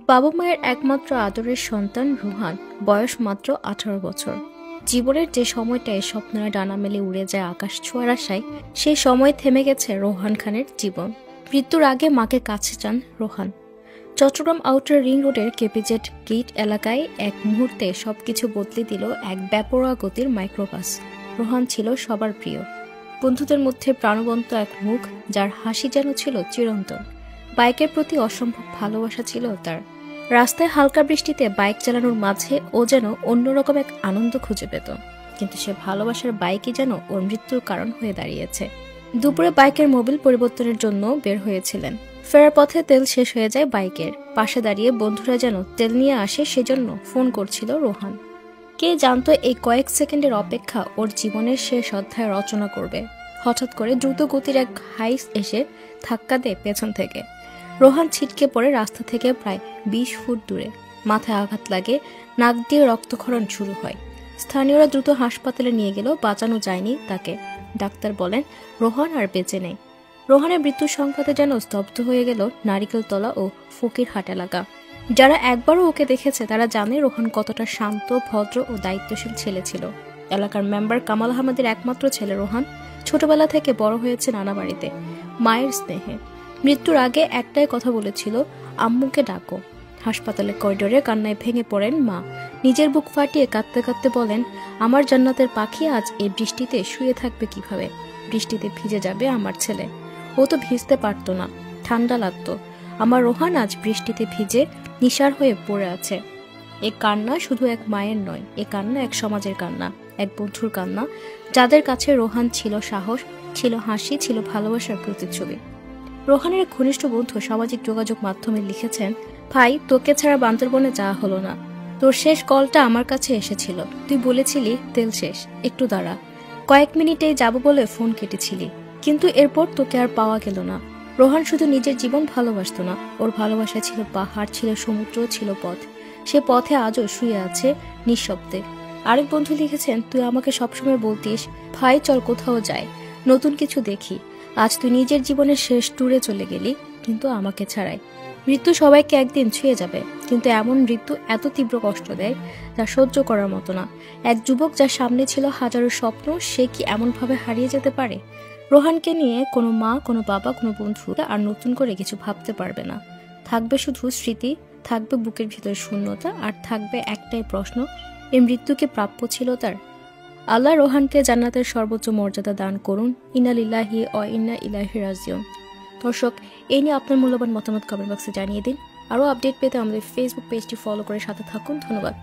বাবা মায়ের একমাত্র আদরের সন্তান রোহান, বয়স মাত্র 18 বছর। জীবনের যে সময়টায় স্বপ্নের ডানা মেলে উড়ে যায় আকাশ ছোঁয়ার আশায়, সেই সময় থেমে গেছে রোহান খানের জীবন। মৃত্যুর আগে মাকে কাছে চান রোহান। চট্টগ্রাম আউটার রিং রোডের কেপিজেড গেট এলাকায় এক মুহূর্তে সবকিছু বদলে দিল এক বেপরোয়া গতির মাইক্রোবাস। রোহান ছিল সবার প্রিয়, বন্ধুদের মধ্যে প্রাণবন্ত এক মুখ, যার হাসি যেন ছিল চিরন্তন। বাইকের প্রতি অসম্ভব ভালোবাসা ছিল তার। রাস্তায় হালকা বৃষ্টিতে বাইক চালানোর মাঝে ও যেন অন্যরকম এক আনন্দ খুঁজে পেত, কিন্তু সে ভালোবাসার বাইকই যেন ওর মৃত্যুর কারণ হয়ে দাঁড়িয়েছে। দুপুরে বাইকের মোবিল পরিবর্তনের জন্য বের হয়েছিলেন। ফেরার পথে তেল শেষ হয়ে যায় বাইকের। পাশে দাঁড়িয়ে বন্ধুরা যেন তেল নিয়ে আসে সেজন্য ফোন করছিল রোহান। কে জানতো এই কয়েক সেকেন্ডের অপেক্ষা ওর জীবনের শেষ অধ্যায় রচনা করবে। হঠাৎ করে দ্রুত গতির এক হাইস এসে ধাক্কা দেয় পেছন থেকে। রোহান ছিটকে পড়ে রাস্তা থেকে প্রায় 20 ফুট দূরে। মাথায় আঘাত লাগে, নাক দিয়ে রক্তক্ষরণ শুরু হয়। স্থানীয়রা দ্রুত হাসপাতালে নিয়ে গেল, বাঁচানো যায়নি তাকে। ডাক্তার বলেন রোহান আর বেঁচে নেই। রোহানের মৃত্যুর সংবাদে যেন স্তব্ধ হয়ে গেল নারিকেলতলা ও ফকিরহাট এলাকা। যারা একবারও ওকে দেখেছে তারা জানে রোহান কতটা শান্ত, ভদ্র ও দায়িত্বশীল ছেলে ছিল। এলাকার মেম্বার কামাল আহমেদের একমাত্র ছেলে রোহান। ছোটবেলা থেকে বড় হয়েছে নানা বাড়িতে, মায়ের স্নেহে। মৃত্যুর আগে একটাই কথা বলেছিল, আম্মুকে ডাকো। হাসপাতালের করিডোরে কান্নায় ভেঙে পড়েন মা। নিজের বুক ফাটিয়ে কাঁদতে কাঁদতে বলেন, আমার জান্নাতের পাখি আজ এই বৃষ্টিতে শুয়ে থাকবে কিভাবে? বৃষ্টিতে ভিজে যাবে আমার ছেলে। ও তো ভিজতে পারতো না, ঠান্ডা লাগতো। আমার রোহান আজ বৃষ্টিতে ভিজে নিসার হয়ে পড়ে আছে। এ কান্না শুধু এক মায়ের নয়, এ কান্না এক সমাজের কান্না, এক বন্ধুর কান্না, যাদের কাছে রোহান ছিল সাহস, ছিল হাসি, ছিল ভালোবাসার প্রতিচ্ছবি। রোহানের ঘনিষ্ঠ বন্ধু সামাজিক যোগাযোগ মাধ্যমে লিখেছেন, ভাই তোকে ছাড়া বান্দরবনে যাওয়া হলো না। তোর শেষ কলটা আমার কাছে এসেছিল, তুই বলেছিলি তেল শেষ, একটু দাঁড়া। কয়েক মিনিটেই যাব বলে ফোন কেটেছিলি, কিন্তু এরপর তোকে আর পাওয়া গেল না। রোহান শুধু নিজের জীবন ভালোবাসত না, ওর ভালোবাসা ছিল পাহাড়, ছিল সমুদ্র, ছিল পথ। সে পথে আজও শুয়ে আছে নিঃশব্দে। আরেক বন্ধু লিখেছেন, তুই আমাকে সবসময় বলতিস, ভাই চল কোথাও যাই, নতুন কিছু দেখি। আজ তুই নিজের জীবনের শেষ ট্যুরে চলে গেলি, কিন্তু আমাকে ছাড়াই। মৃত্যু সবাইকে একদিন ছুঁয়ে যাবে, কিন্তু এমন মৃত্যু এত তীব্র কষ্ট দেয় যা সহ্য করার মতো না। এক যুবক যার সামনে ছিল হাজারো স্বপ্ন, সে কি এমনভাবে হারিয়ে যেতে পারে? রোহানকে নিয়ে কোনো মা, কোনো বাবা, কোনো বন্ধু আর নতুন করে কিছু ভাবতে পারবে না। থাকবে শুধু স্মৃতি, থাকবে বুকের ভিতরে শূন্যতা, আর থাকবে একটাই প্রশ্ন, এই মৃত্যুকে প্রাপ্য ছিল তার? আল্লাহ রোহানকে জান্নাতের সর্বোচ্চ মর্যাদা দান করুন। ইন্না লিল্লাহি ওয়া ইন্না ইলাইহি রাজিউন। দর্শক, এই নিয়ে আপনার মূল্যবান মতামত কমেন্ট বক্সে জানিয়ে দিন। আরও আপডেট পেতে আমাদের ফেসবুক পেজটি ফলো করে সাথে থাকুন। ধন্যবাদ।